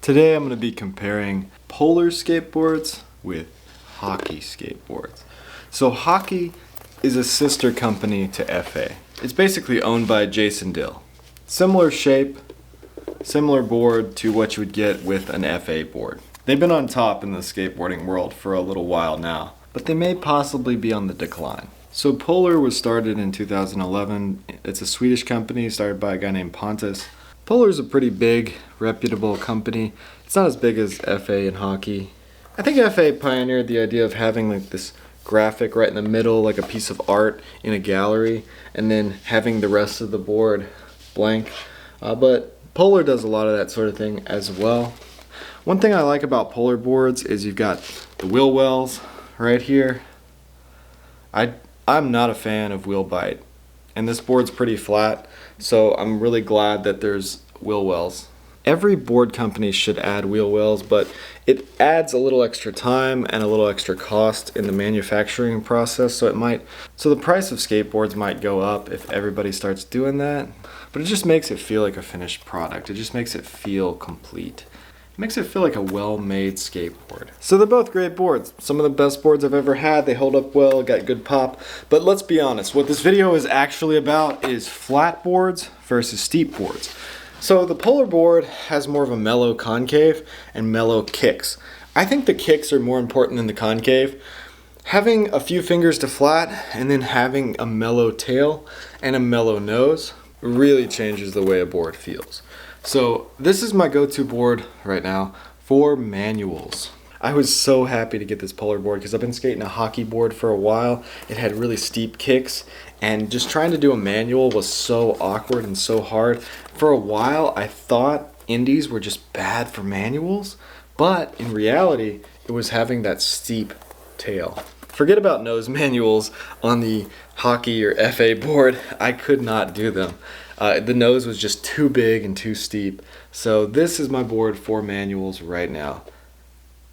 Today I'm going to be comparing Polar skateboards with Hockey skateboards. So Hockey is a sister company to FA. It's basically owned by Jason Dill. Similar shape, similar board to what you would get with an FA board. They've been on top in the skateboarding world for a little while now, but they may possibly be on the decline. So Polar was started in 2011. It's a Swedish company started by a guy named Pontus. Polar is a pretty big, reputable company. It's not as big as FA and Hockey. I think FA pioneered the idea of having like this graphic right in the middle, like a piece of art in a gallery, and then having the rest of the board blank. But Polar does a lot of that sort of thing as well. One thing I like about Polar boards is you've got the wheel wells right here. I'm not a fan of wheel bite, and this board's pretty flat, so I'm really glad that there's wheel wells. Every board company should add wheel wells, but it adds a little extra time and a little extra cost in the manufacturing process, so the price of skateboards might go up if everybody starts doing that, but it just makes it feel like a finished product. It just makes it feel complete. It makes it feel like a well-made skateboard. So they're both great boards. Some of the best boards I've ever had. They hold up well, got good pop. But let's be honest, what this video is actually about is flat boards versus steep boards. So the Polar board has more of a mellow concave and mellow kicks. I think the kicks are more important than the concave. Having a few fingers to flat and then having a mellow tail and a mellow nose really changes the way a board feels. So this is my go-to board right now for manuals. I was so happy to get this Polar board because I've been skating a Hockey board for a while. It had really steep kicks, and just trying to do a manual was so awkward and so hard. For a while I thought indies were just bad for manuals, but in reality it was having that steep tail. Forget about nose manuals on the Hockey or FA board. I could not do them. The nose was just too big and too steep. So this is my board for manuals right now.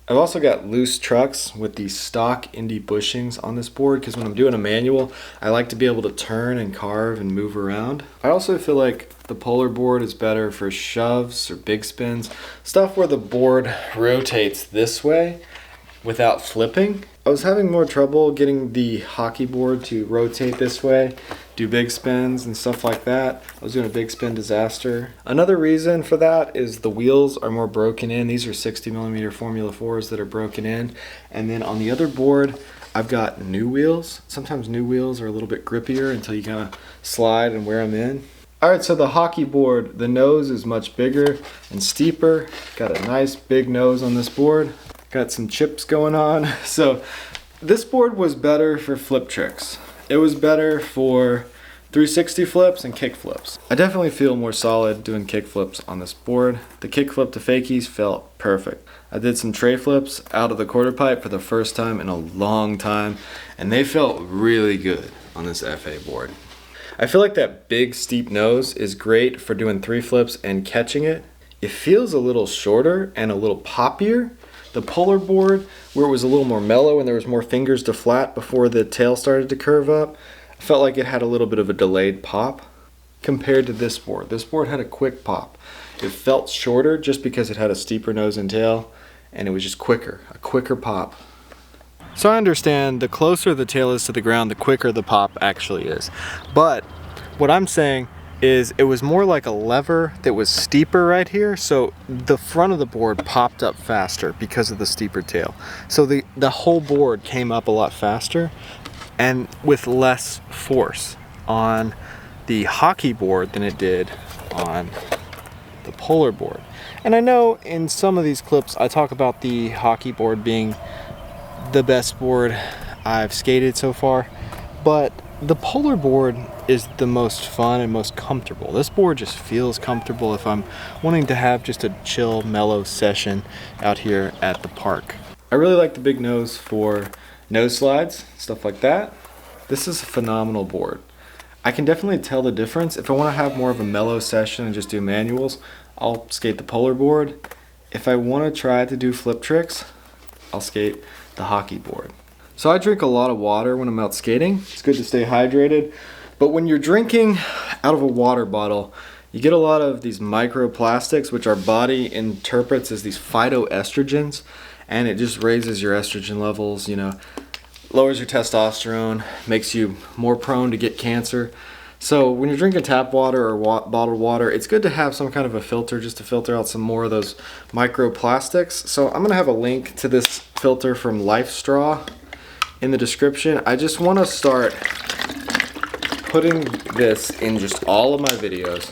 I've also got loose trucks with the stock indie bushings on this board because when I'm doing a manual, I like to be able to turn and carve and move around. I also feel like the Polar board is better for shoves or big spins, stuff where the board rotates this way without flipping. I was having more trouble getting the Hockey board to rotate this way, do big spins and stuff like that. I was doing a big spin disaster. Another reason for that is the wheels are more broken in. These are 60mm Formula 4s that are broken in. And then on the other board, I've got new wheels. Sometimes new wheels are a little bit grippier until you kind of slide and wear them in. Alright, so the Hockey board, the nose is much bigger and steeper. Got a nice big nose on this board. Got some chips going on. So this board was better for flip tricks. It was better for 360 flips and kick flips. I definitely feel more solid doing kick flips on this board. The kick flip to fakies felt perfect. I did some tray flips out of the quarter pipe for the first time in a long time, and they felt really good on this FA board. I feel like that big steep nose is great for doing 3 flips and catching it. It feels a little shorter and a little poppier. The Polar board, where it was a little more mellow and there was more fingers to flat before the tail started to curve up, I felt like it had a little bit of a delayed pop compared to this board. This board had a quick pop. It felt shorter just because it had a steeper nose and tail, and it was just quicker, a quicker pop. So I understand the closer the tail is to the ground, the quicker the pop actually is. But what I'm saying is it was more like a lever that was steeper right here, so the front of the board popped up faster because of the steeper tail. So the whole board came up a lot faster and with less force on the Hockey board than it did on the Polar board. And I know in some of these clips I talk about the Hockey board being the best board I've skated so far, but the Polar board is the most fun and most comfortable. This board just feels comfortable if I'm wanting to have just a chill, mellow session out here at the park. I really like the big nose for nose slides, stuff like that. This is a phenomenal board. I can definitely tell the difference. If I want to have more of a mellow session and just do manuals, I'll skate the Polar board. If I want to try to do flip tricks, I'll skate the Hockey board. So I drink a lot of water when I'm out skating. It's good to stay hydrated. But when you're drinking out of a water bottle, You get a lot of these microplastics, which our body interprets as these phytoestrogens, and it just raises your estrogen levels, you know, lowers your testosterone, makes you more prone to get cancer. So when you're drinking tap water or bottled water, it's good to have some kind of a filter just to filter out some more of those microplastics. So I'm gonna have a link to this filter from Life Straw in the description. I just wanna start putting this in just all of my videos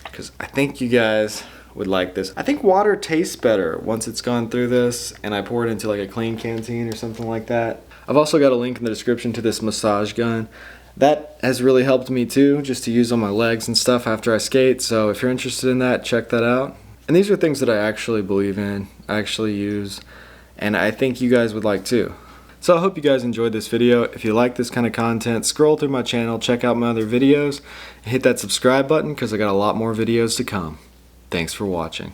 because I think you guys would like this. I think water tastes better once it's gone through this and I pour it into like a clean canteen or something like that. I've also got a link in the description to this massage gun. That has really helped me too, just to use on my legs and stuff after I skate. So if you're interested in that, check that out. And these are things that I actually believe in, I actually use, and I think you guys would like too. So I hope you guys enjoyed this video. If you like this kind of content, scroll through my channel, check out my other videos, and hit that subscribe button because I got a lot more videos to come. Thanks for watching.